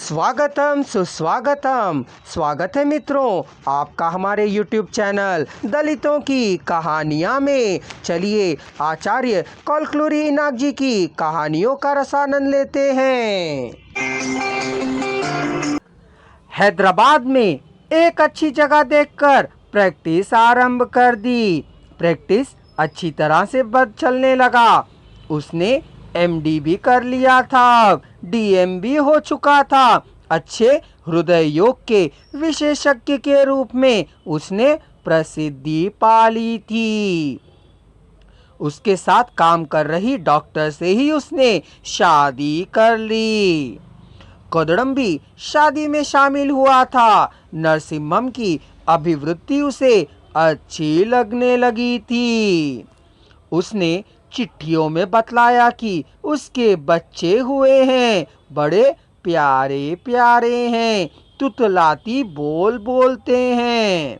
स्वागतम सुस्वागतम। स्वागत है मित्रों आपका हमारे YouTube चैनल दलितों की कहानियाँ में। चलिए आचार्य कॉलक्लूरी इनाक जी की कहानियों का रसानंद लेते हैं। हैदराबाद में एक अच्छी जगह देखकर प्रैक्टिस आरंभ कर दी। प्रैक्टिस अच्छी तरह से चलने लगा। उसने MD भी कर लिया था, DM भी हो चुका था। अच्छे हृदय योग के विशेषज्ञ के रूप में उसने प्रसिद्धि पा ली थी। उसके साथ काम कर रही डॉक्टर से ही उसने शादी कर ली। कोदड़म भी शादी में शामिल हुआ था। नरसिम्हम की अभिवृत्ति उसे अच्छी लगने लगी थी। उसने चिट्ठियों में बतलाया कि उसके बच्चे हुए हैं, बड़े प्यारे प्यारे हैं, तुतलाती बोल बोलते हैं।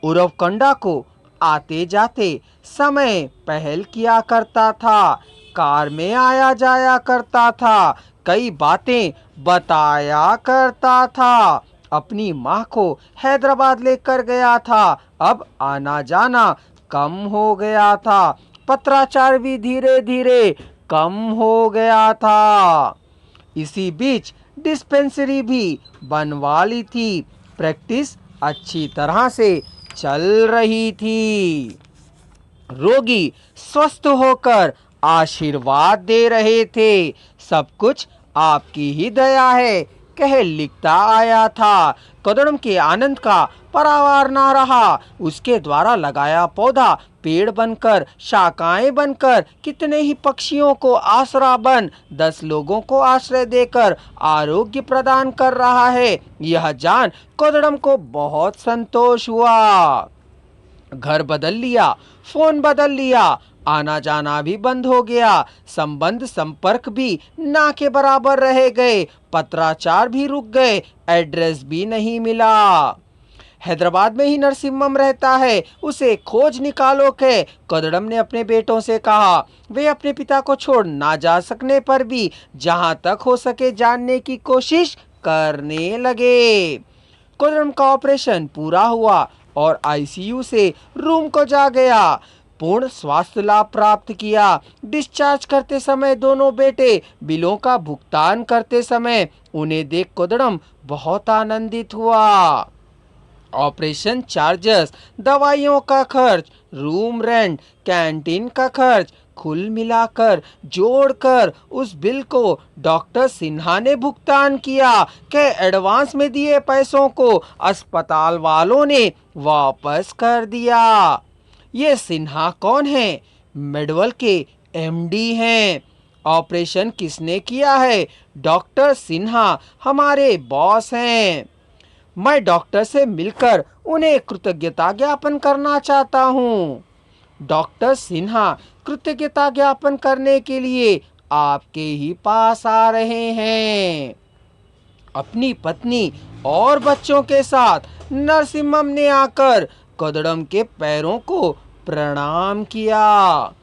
उरवकंडा को आते जाते समय पहल किया करता था, कार में आया जाया करता था, कई बातें बताया करता था। अपनी माँ को हैदराबाद लेकर गया था। अब आना जाना कम हो गया था। पत्राचार भी धीरे धीरे कम हो गया था। इसी बीच डिस्पेंसरी भी बनवा ली थी। प्रैक्टिस अच्छी तरह से चल रही थी। रोगी स्वस्थ होकर आशीर्वाद दे रहे थे। सब कुछ आपकी ही दया है कह लिखता आया था। कोदड़म के आनंद का परावार ना रहा। उसके द्वारा लगाया पौधा पेड़ बनकर, शाखाएं बनकर, कितने ही पक्षियों को आसरा बन 10 लोगों को आश्रय देकर आरोग्य प्रदान कर रहा है। यह जान कोदड़म को बहुत संतोष हुआ। घर बदल लिया, फोन बदल लिया, आना जाना भी बंद हो गया, संबंध संपर्क भी ना के बराबर रह गए, पत्राचार भी रुक गए, एड्रेस भी नहीं मिला। हैदराबाद में ही नरसिम्हम रहता है, उसे खोज निकालो के कोदड़म ने अपने बेटों से कहा। वे अपने पिता को छोड़ ना जा सकने पर भी जहां तक हो सके जानने की कोशिश करने लगे। कोदड़म का ऑपरेशन पूरा हुआ और ICU से रूम को जा गया। पूर्ण स्वास्थ्य लाभ प्राप्त किया। डिस्चार्ज करते समय दोनों बेटे बिलों का भुगतान करते समय उन्हें देख कोदड़म बहुत आनंदित हुआ। ऑपरेशन चार्जेस, दवाइयों का खर्च, रूम रेंट, कैंटीन का खर्च कुल मिलाकर जोड़कर उस बिल को डॉक्टर सिन्हा ने भुगतान किया कि एडवांस में दिए पैसों को अस्पताल वालों ने वापस कर दिया। ये सिन्हा कौन है? मेडवल के MD हैं। ऑपरेशन किसने किया है? डॉक्टर सिन्हा हमारे बॉस हैं। मैं डॉक्टर से मिलकर उन्हें कृतज्ञता ज्ञापन करना चाहता हूँ। डॉक्टर सिन्हा कृतज्ञता ज्ञापन करने के लिए आपके ही पास आ रहे हैं। अपनी पत्नी और बच्चों के साथ नरसिम्हम ने आकर कोदड़म के पैरों को प्रणाम किया।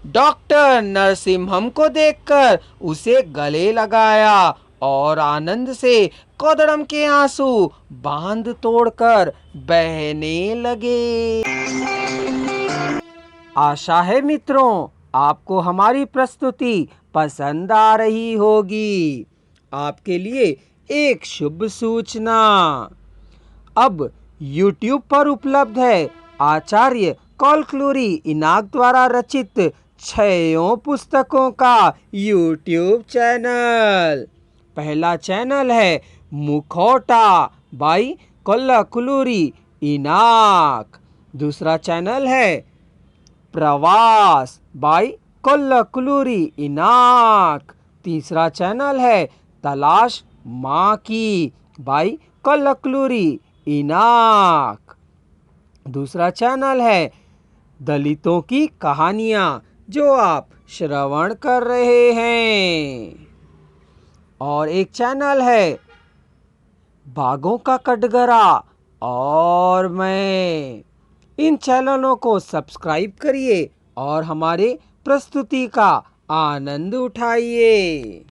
डॉक्टर नरसिम्हम को देखकर उसे गले लगाया और आनंद से कोदड़म के आंसू बांध तोड़कर बहने लगे। आशा है मित्रों आपको हमारी प्रस्तुति पसंद आ रही होगी। आपके लिए एक शुभ सूचना, अब YouTube पर उपलब्ध है आचार्य कॉलक्लूरी इनाक द्वारा रचित 6 पुस्तकों का YouTube चैनल। पहला चैनल है मुखौटा बाई कॉलक्लूरी इनाक। दूसरा चैनल है प्रवास बाई कॉलक्लूरी इनाक। तीसरा चैनल है तलाश माँ की बाई कॉलक्लूरी इनाक। दूसरा चैनल है दलितों की कहानियाँ जो आप श्रवण कर रहे हैं। और एक चैनल है बागों का कटघरा और मैं। इन चैनलों को सब्सक्राइब करिए और हमारे प्रस्तुति का आनंद उठाइए।